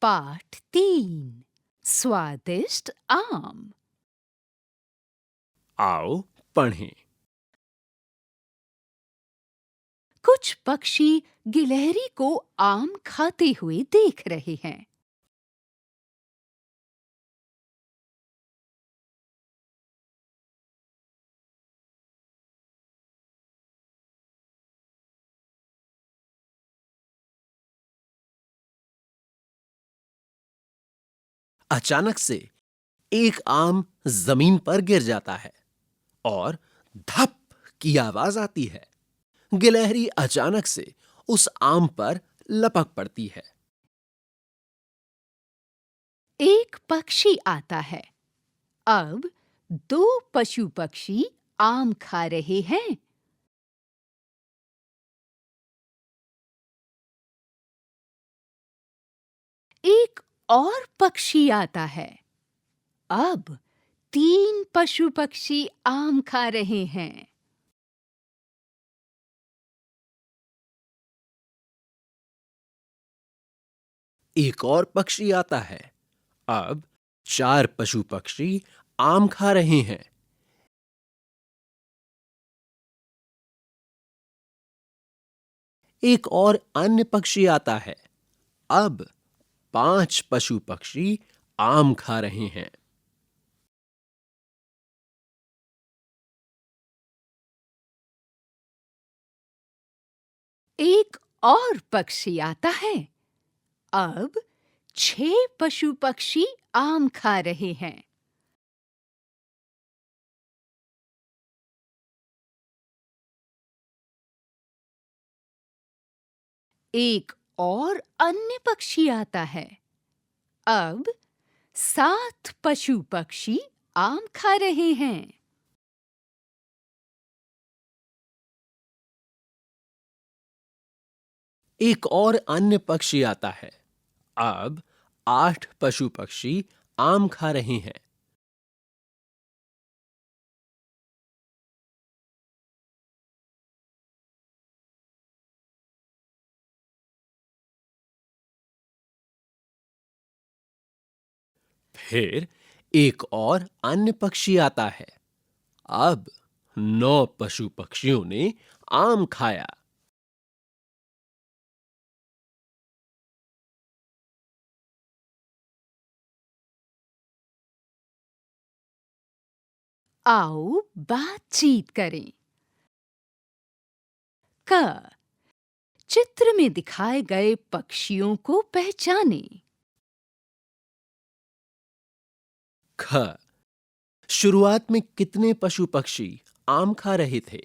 पाठ 3 स्वादिष्ट आम। आओ पढ़ें। कुछ पक्षी गिलहरी को आम खाते हुए देख रहे हैं। अचानक से एक आम जमीन पर गिर जाता है और धप की आवाज आती है। गिलहरी अचानक से उस आम पर लपक पड़ती है। एक पक्षी आता है। अब दो पशु पक्षी आम खा रहे हैं। एक और पक्षी आता है। अब तीन पशु पक्षी आम खा रहे हैं। एक और पक्षी आता है। अब चार पशु पक्षी आम खा रहे हैं। एक और अन्य पक्षी आता है। अब पांच पशु पक्षी आम खा रहे हैं। एक और पक्षी आता है। अब 6 पशु पक्षी आम खा रहे हैं। एक और अन्य पक्षी आता है। अब 7 पशु पक्षी आम खा रहे हैं। एक और अन्य पक्षी आता है। अब 8 पशु पक्षी आम खा रहे हैं। फिर एक और अन्य पक्षी आता है। अब 9 पशु पक्षियों ने आम खाया। आओ बातचीत करें। क चित्र में दिखाए गए पक्षियों को पहचानें। ख शुरुआत में कितने पशु पक्षी आम खा रहे थे?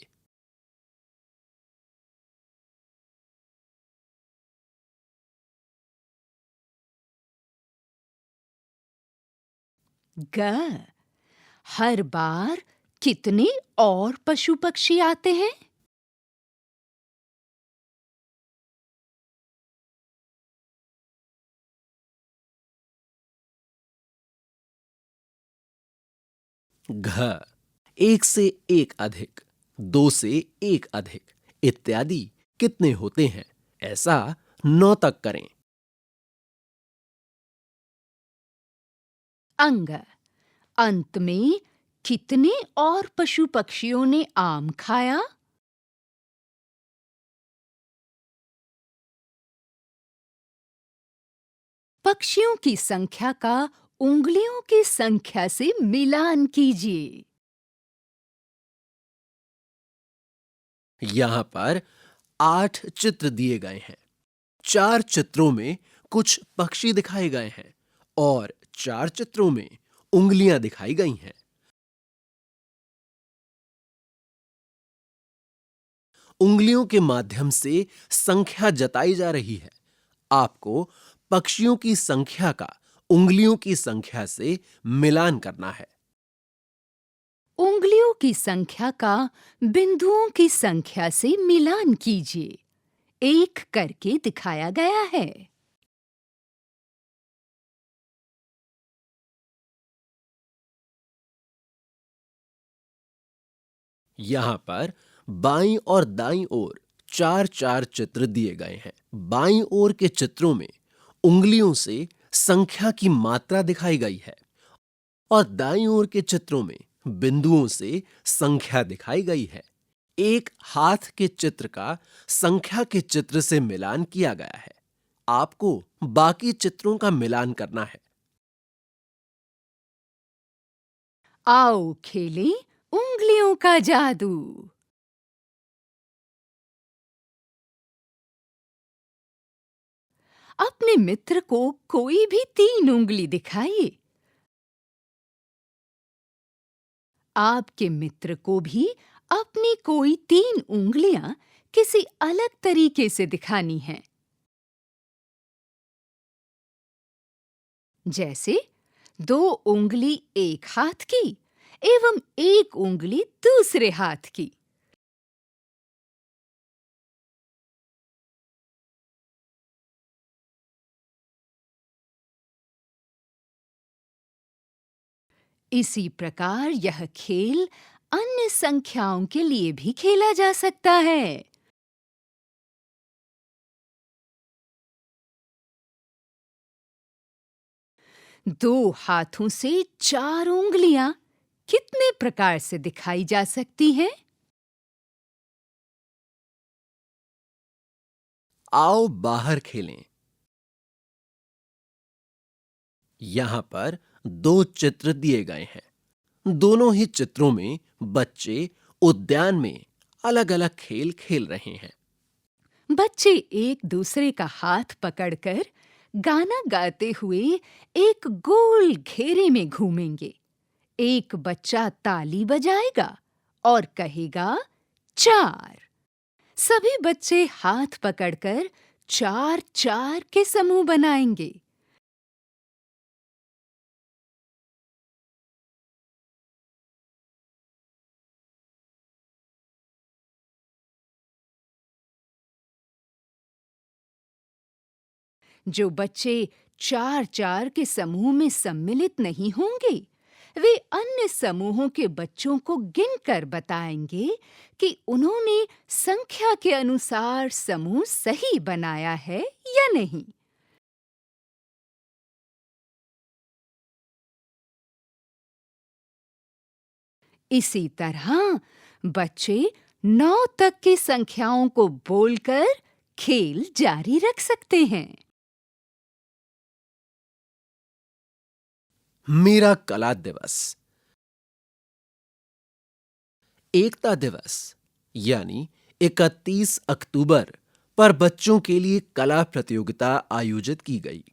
ग हर बार कितने और पशु पक्षी आते हैं? घ एक से एक अधिक, दो से एक अधिक इत्यादि कितने होते हैं? ऐसा 9 तक करें। अंग अंत में कितने और पशु पक्षियों ने आम खाया? पक्षियों की संख्या का उंगलियों की संख्या से मिलान कीजिए। यहां पर 8 चित्र दिए गए हैं। 4 चित्रों में कुछ पक्षी दिखाए गए हैं और 4 चित्रों में उंगलियां दिखाई गई हैं। उंगलियों के माध्यम से संख्या जताई जा रही है। आपको पक्षियों की संख्या का उंगलियों की संख्या से मिलान करना है। उंगलियों की संख्या का बिंदुओं की संख्या से मिलान कीजिए। एक करके दिखाया गया है। यहां पर बाईं और दाईं ओर 4-4 चित्र दिए गए हैं। बाईं ओर के चित्रों में उंगलियों से संख्या की मात्रा दिखाई गई है और दाईं ओर के चित्रों में बिंदुओं से संख्या दिखाई गई है। एक हाथ के चित्र का संख्या के चित्र से मिलान किया गया है। आपको बाकी चित्रों का मिलान करना है। आओ खेलें उंगलियों का जादू। अपने मित्र को कोई भी 3 उंगली दिखाइए। आपके मित्र को भी अपनी कोई 3 उंगलियां किसी अलग तरीके से दिखानी हैं। जैसे 2 उंगली एक हाथ की एवं 1 उंगली दूसरे हाथ की। इसी प्रकार यह खेल अन्य संख्याओं के लिए भी खेला जा सकता है। दो हाथों से 4 उंगलियां कितने प्रकार से दिखाई जा सकती हैं? आओ बाहर खेलें। यहां पर 2 चित्र दिए गए हैं। दोनों ही चित्रों में बच्चे उद्यान में अलग-अलग खेल खेल रहे हैं। बच्चे एक दूसरे का हाथ पकड़कर गाना गाते हुए एक गोल घेरे में घूमेंगे। एक बच्चा ताली बजाएगा और कहेगा 4। सभी बच्चे हाथ पकड़कर 4-4 के समूह बनाएंगे। जो बच्चे 4-4 के समूह में सम्मिलित नहीं होंगे, वे अन्य समूहों के बच्चों को गिनकर बताएंगे कि उन्होंने संख्या के अनुसार समूह सही बनाया है या नहीं। इसी तरह बच्चे 9 तक की संख्याओं को बोलकर खेल जारी रख सकते हैं। मेरा कला दिवस। एकता दिवस यानी 31 अक्टूबर पर बच्चों के लिए कला प्रतियोगिता आयोजित की गई।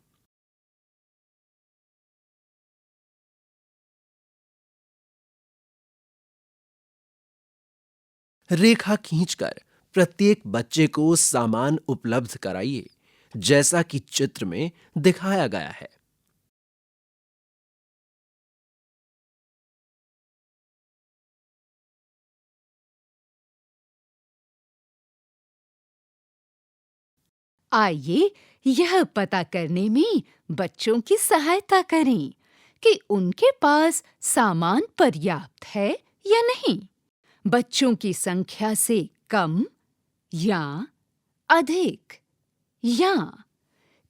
रेखा खींचकर प्रत्येक बच्चे को सामान उपलब्ध कराइए, जैसा कि चित्र में दिखाया गया है। आइए यह पता करने में बच्चों की सहायता करें कि उनके पास सामान पर्याप्त है या नहीं। बच्चों की संख्या से कम या अधिक या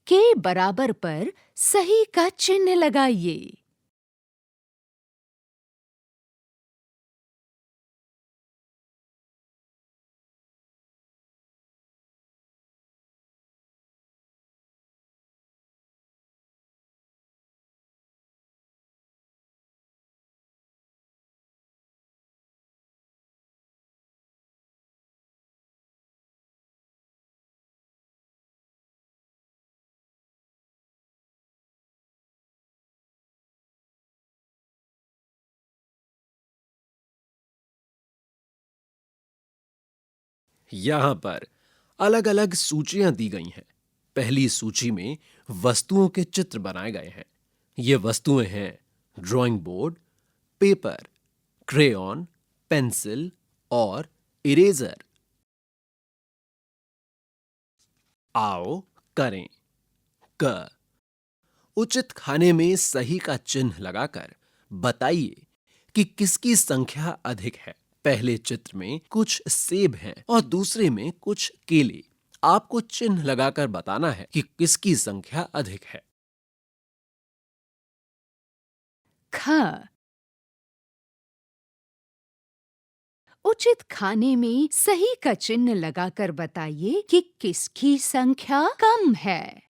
के बराबर पर सही का चिन्ह लगाइए। यहां पर अलग-अलग सूचियां दी गई हैं। पहली सूची में वस्तुओं के चित्र बनाए गए हैं। ये वस्तुएं हैं drawing board, paper, crayon, pencil और इरेजर। आओ करें। क उचित खाने में सही का चिन्ह लगाकर बताइए कि किसकी संख्या अधिक है। पहले चित्र में कुछ सेब हैं और दूसरे में कुछ केले। आपको चिन्ह लगाकर बताना है कि किसकी संख्या अधिक है। ख। उचित खाने में सही का चिन्ह लगाकर बताइए कि किसकी संख्या कम है।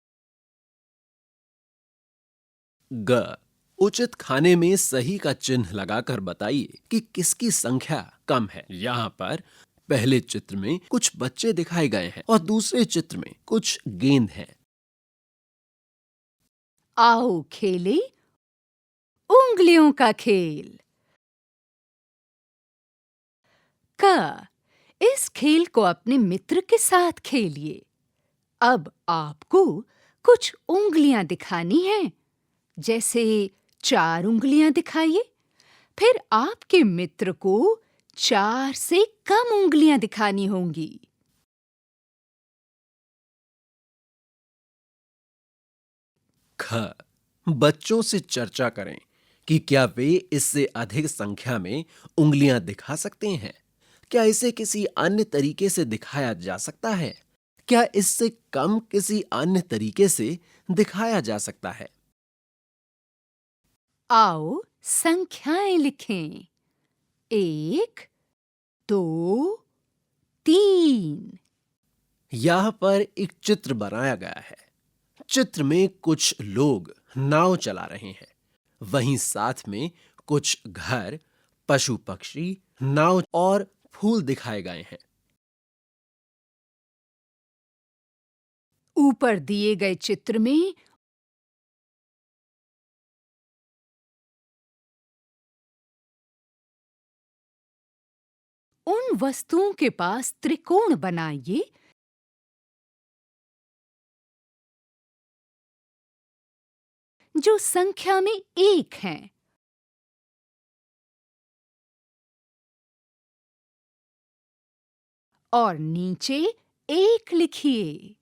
ग। उचित खाने में सही का चिन्ह लगाकर बताइए कि किसकी संख्या कम है। यहाँ पर पहले चित्र में कुछ बच्चे दिखाए गए हैं और दूसरे चित्र में कुछ गेंद हैं। आओ खेले उंगलियों का खेल। क। इस खेल को अपने मित्र के साथ खेलिए। अब आपको कुछ उंगलियां दिखानी हैं। जैसे 4 उंगलियां दिखाइए। फिर आपके मित्र को 4 से कम उंगलियां दिखानी होंगी। ख। बच्चों से चर्चा करें कि क्या वे इससे अधिक संख्या में उंगलियां दिखा सकते हैं। क्या इसे किसी अन्य तरीके से दिखाया जा सकता है? क्या इससे कम किसी अन्य तरीके से दिखाया जा सकता है? आओ संख्याएं लिखें। 1, 2, 3। यहाँ पर एक चित्र बनाया गया है। चित्र में कुछ लोग नाव चला रहे हैं। वहीं साथ में कुछ घर, पशु पक्षी, नाव और फूल दिखाए गए हैं। ऊपर दिए गए चित्र में उन वस्तुओं के पास त्रिकोण बनाइए जो संख्या में 1 हैं। और नीचे 1 लिखिए।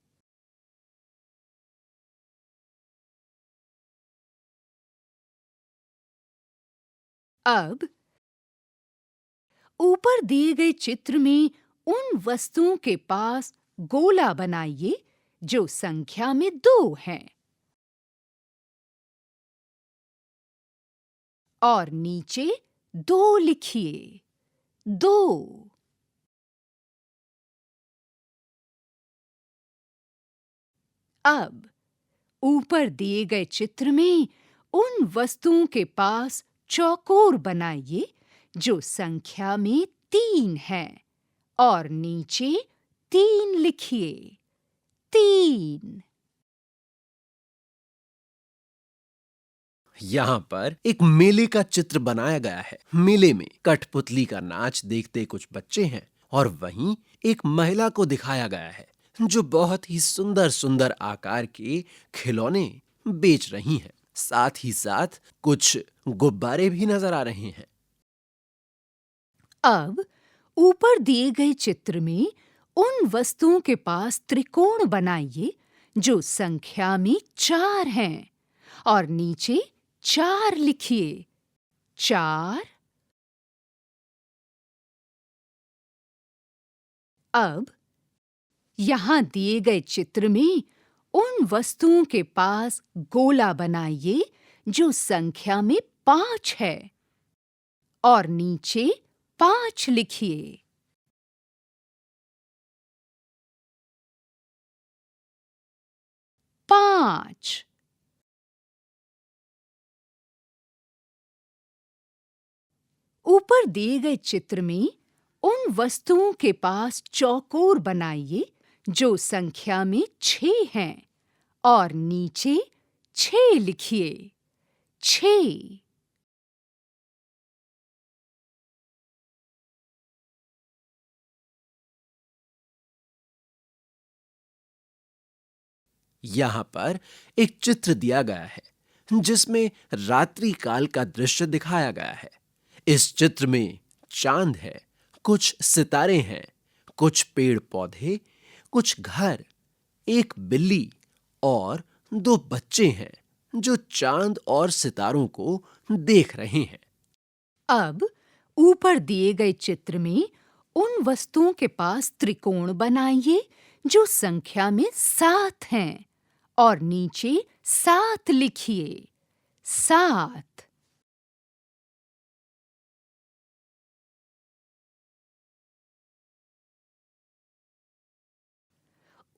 अब ऊपर दिए गए चित्र में उन वस्तुओं के पास गोला बनाइए जो संख्या में 2 हैं। और नीचे 2 लिखिए। 2। अब ऊपर दिए गए चित्र में उन वस्तुओं के पास चौकोर बनाइए जो संख्या में 3 हैं। और नीचे 3 लिखिए। 3। यहाँ पर एक मेले का चित्र बनाया गया है। मेले में कठपुतली का नाच देखते कुछ बच्चे हैं और वहीं एक महिला को दिखाया गया है जो बहुत ही सुंदर सुंदर आकार के खिलौने बेच रही हैं। साथ ही साथ कुछ गुब्बारे भी नजर आ रहे हैं। अब ऊपर दिए गए चित्र में उन वस्तुओं के पास त्रिकोण बनाइए जो संख्या में 4 हैं। और नीचे 4 लिखिए। 4। अब यहाँ दिए गए चित्र में उन वस्तुओं के पास गोला बनाइए जो संख्या में 5 है। और नीचे 5 लिखिए। 5। ऊपर दिए गए चित्र में उन वस्तुओं के पास चौकोर बनाइए जो संख्या में 6 हैं। और नीचे 6 लिखिए। 6। यहाँ पर एक चित्र दिया गया है जिसमें रात्रि काल का दृश्य दिखाया गया है। इस चित्र में चांद है, कुछ सितारे हैं, कुछ पेड़ पौधे, कुछ घर, एक बिल्ली और 2 बच्चे हैं जो चांद और सितारों को देख रहे हैं। अब ऊपर दिए गए चित्र में उन वस्तुओं के पास त्रिकोण बनाइए जो संख्या में 7 हैं। और नीचे 7 लिखिए। 7।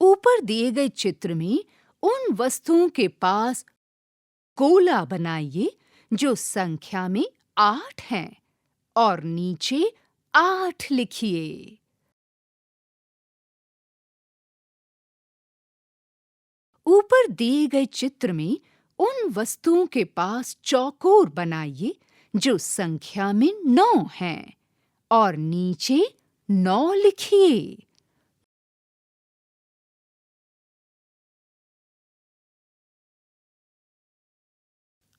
ऊपर दिए गए चित्र में उन वस्तुओं के पास गोला बनाइए जो संख्या में 8 हैं और नीचे 8 लिखिए। ऊपर दिए गए चित्र में उन वस्तुओं के पास चौकोर बनाइए जो संख्या में 9 हैं और नीचे 9 लिखिए।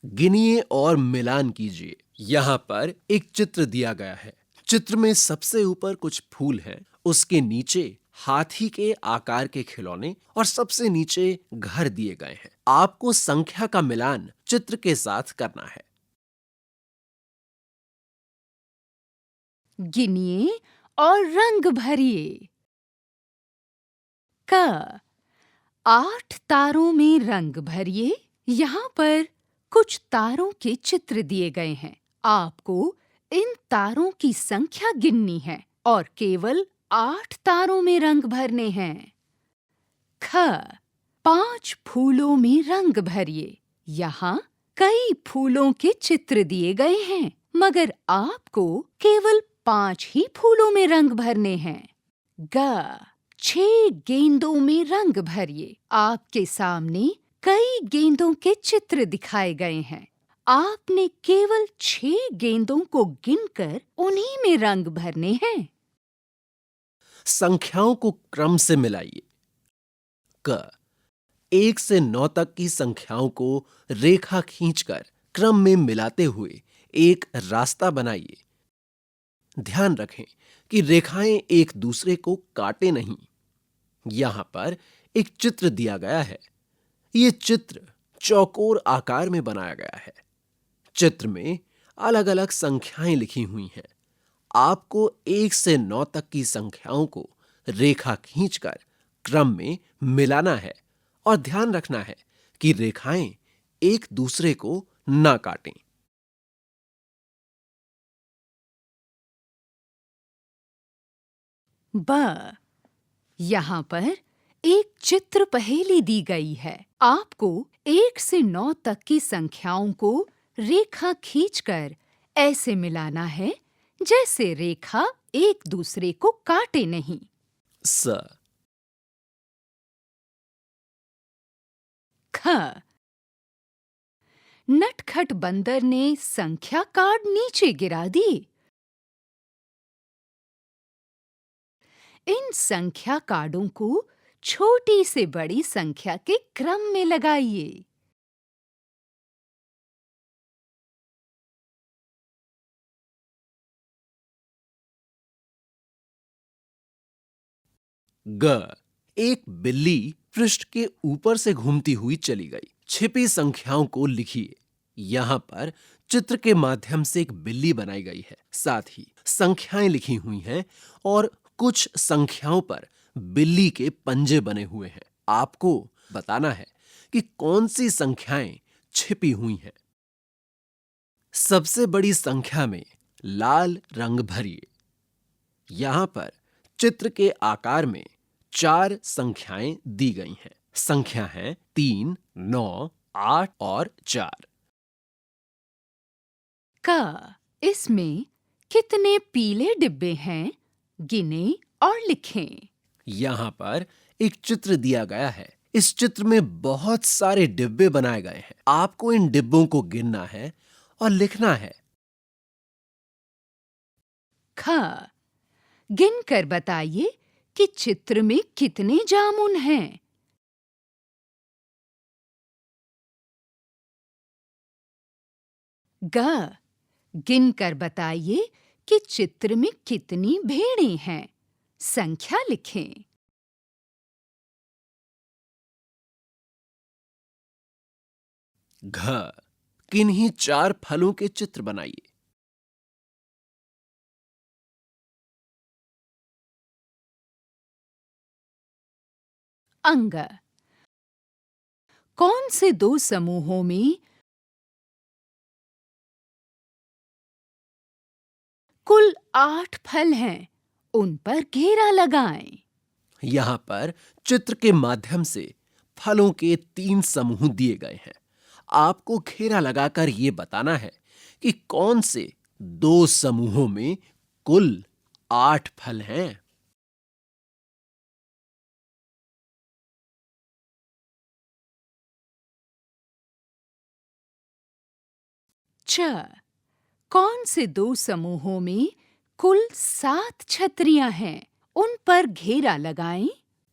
गिनिए और मिलान कीजिए। यहाँ पर एक चित्र दिया गया है। चित्र में सबसे ऊपर कुछ फूल हैं, उसके नीचे हाथी के आकार के खिलौने और सबसे नीचे घर दिए गए हैं। आपको संख्या का मिलान चित्र के साथ करना है। गिनिए और रंग भरिए। क 8 तारों में रंग भरिए। यहाँ पर कुछ तारों के चित्र दिए गए हैं। आपको इन तारों की संख्या गिननी है और केवल 8 तारों में रंग भरने हैं। ख 5 फूलों में रंग भरिए। यहाँ कई फूलों के चित्र दिए गए हैं, मगर आपको केवल 5 ही फूलों में रंग भरने हैं। ग 6 गेंदों में रंग भरिए। आपके सामने कई गेंदों के चित्र दिखाए गए हैं। आपने केवल 6 गेंदों को गिनकर उन्हीं में रंग भरने हैं। संख्याओं को क्रम से मिलाइए। क 1 से 9 तक की संख्याओं को रेखा खींचकर क्रम में मिलाते हुए एक रास्ता बनाइए। ध्यान रखें कि रेखाएं एक दूसरे को काटे नहीं। यहां पर एक चित्र दिया गया है। यह चित्र चौकोर आकार में बनाया गया है। चित्र में अलग-अलग संख्याएं लिखी हुई हैं। आपको 1 से 9 तक की संख्याओं को रेखा खींचकर क्रम में मिलाना है और ध्यान रखना है कि रेखाएं एक दूसरे को ना काटें। ब यहाँ पर एक चित्र पहेली दी गई है। आपको 1 से 9 तक की संख्याओं को रेखा खींचकर ऐसे मिलाना है जैसे रेखा एक दूसरे को काटे नहीं। स ख नटखट बंदर ने संख्या कार्ड नीचे गिरा दिए। इन संख्या कार्डों को छोटी से बड़ी संख्या के क्रम में लगाइए। ग एक बिल्ली पृष्ठ के ऊपर से घूमती हुई चली गई। छिपी संख्याओं को लिखिए। यहाँ पर चित्र के माध्यम से एक बिल्ली बनाई गई है। साथ ही संख्याएं लिखी हुई हैं और कुछ संख्याओं पर बिल्ली के पंजे बने हुए हैं। आपको बताना है कि कौन सी संख्याएं छिपी हुई हैं। सबसे बड़ी संख्या में लाल रंग भरिए। यहाँ पर चित्र के आकार में 4 संख्याएं दी गई हैं। संख्या हैं 3, 9, 8 और 4। क इसमें कितने पीले डिब्बे हैं? गिने और लिखें। यहाँ पर एक चित्र दिया गया है। इस चित्र में बहुत सारे डिब्बे बनाए गए हैं। आपको इन डिब्बों को गिनना है और लिखना है। ख गिनकर बताइए कि चित्र में कितने जामुन हैं। ग गिनकर बताइए कि चित्र में कितनी भेड़ें हैं। संख्या लिखें। घ किन्हीं 4 फलों के चित्र बनाइए। अंग कौन से 2 समूहों में कुल 8 फल हैं? उन पर घेरा लगाएं। यहां पर चित्र के माध्यम से फलों के 3 समूह दिए गए हैं। आपको घेरा लगाकर यह बताना है कि कौन से 2 समूहों में कुल 8 फल हैं। च, कौन से 2 समूहों में कुल 7 छतरियां हैं? उन पर घेरा लगाएं।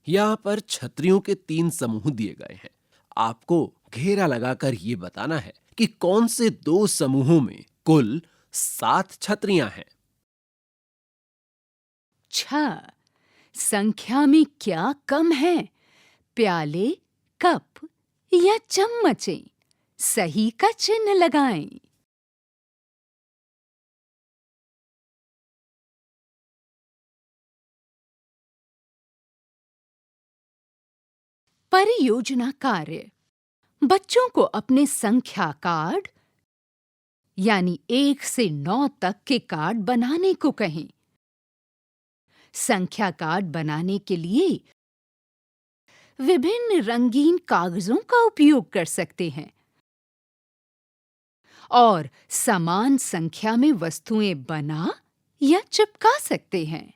यहां पर छतरियों के 3 समूह दिए गए हैं। आपको घेरा लगाकर यह बताना है कि कौन से 2 समूहों में कुल 7 छतरियां हैं। छ, संख्या में क्या कम है? प्याले, कप या चम्मचें? सही का चिन्ह लगाएं। परियोजना कार्य, बच्चों को अपने संख्या कार्ड यानी 1 से 9 तक के कार्ड बनाने को कहें। संख्या कार्ड बनाने के लिए विभिन्न रंगीन कागजों का उपयोग कर सकते हैं और समान संख्या में वस्तुएं बना या चिपका सकते हैं।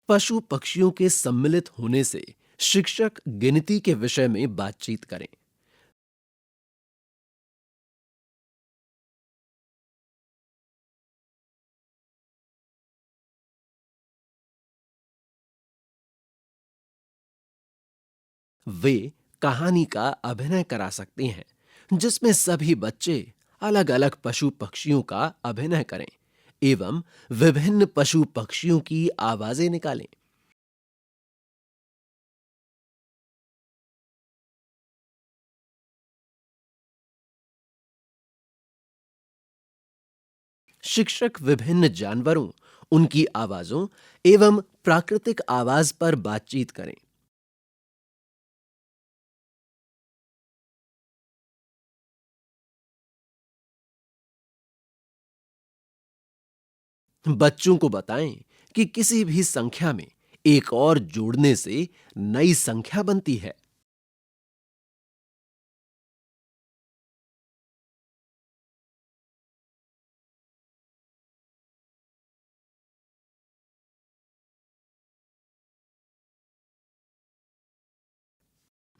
पशु पक्षियों के सम्मिलित होने से शिक्षक गिनती के विषय में बातचीत करें। वे कहानी का अभिनय करा सकते हैं जिसमें सभी बच्चे अलग-अलग पशु पक्षियों का अभिनय करें एवं विभिन्न पशु पक्षियों की आवाजें निकालें। शिक्षक विभिन्न जानवरों, उनकी आवाजों एवं प्राकृतिक आवाज पर बातचीत करें। बच्चों को बताएं कि किसी भी संख्या में एक और जोड़ने से नई संख्या बनती है।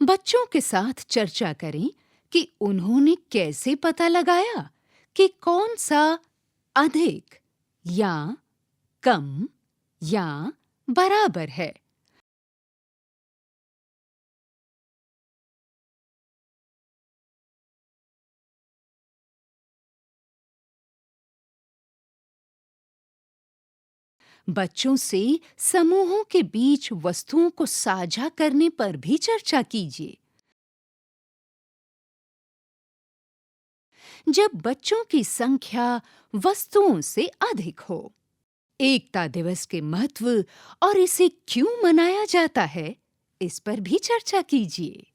बच्चों के साथ चर्चा करें कि उन्होंने कैसे पता लगाया कि कौन सा अधिक या कम या बराबर है। बच्चों से समूहों के बीच वस्तुओं को साझा करने पर भी चर्चा कीजिए। जब बच्चों की संख्या वस्तुओं से अधिक हो। एकता दिवस के महत्व और इसे क्यों मनाया जाता है, इस पर भी चर्चा कीजिए।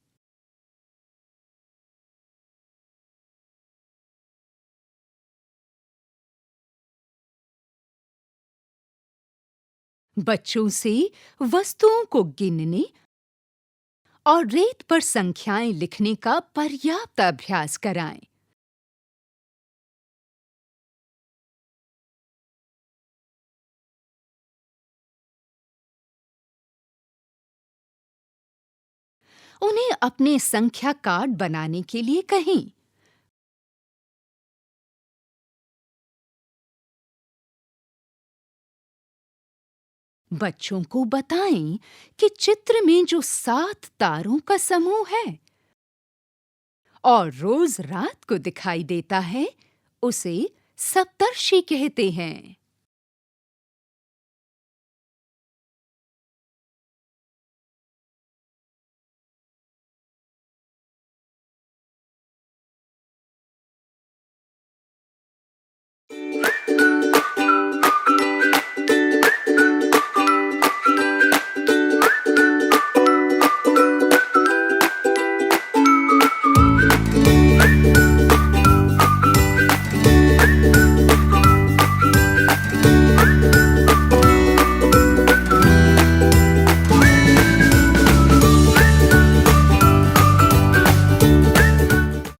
बच्चों से वस्तुओं को गिनने और रेत पर संख्याएं लिखने का पर्याप्त अभ्यास कराएं। उन्हें अपने संख्या कार्ड बनाने के लिए कहें। बच्चों को बताएं कि चित्र में जो 7 तारों का समूह है और रोज रात को दिखाई देता है, उसे सप्तर्षि कहते हैं।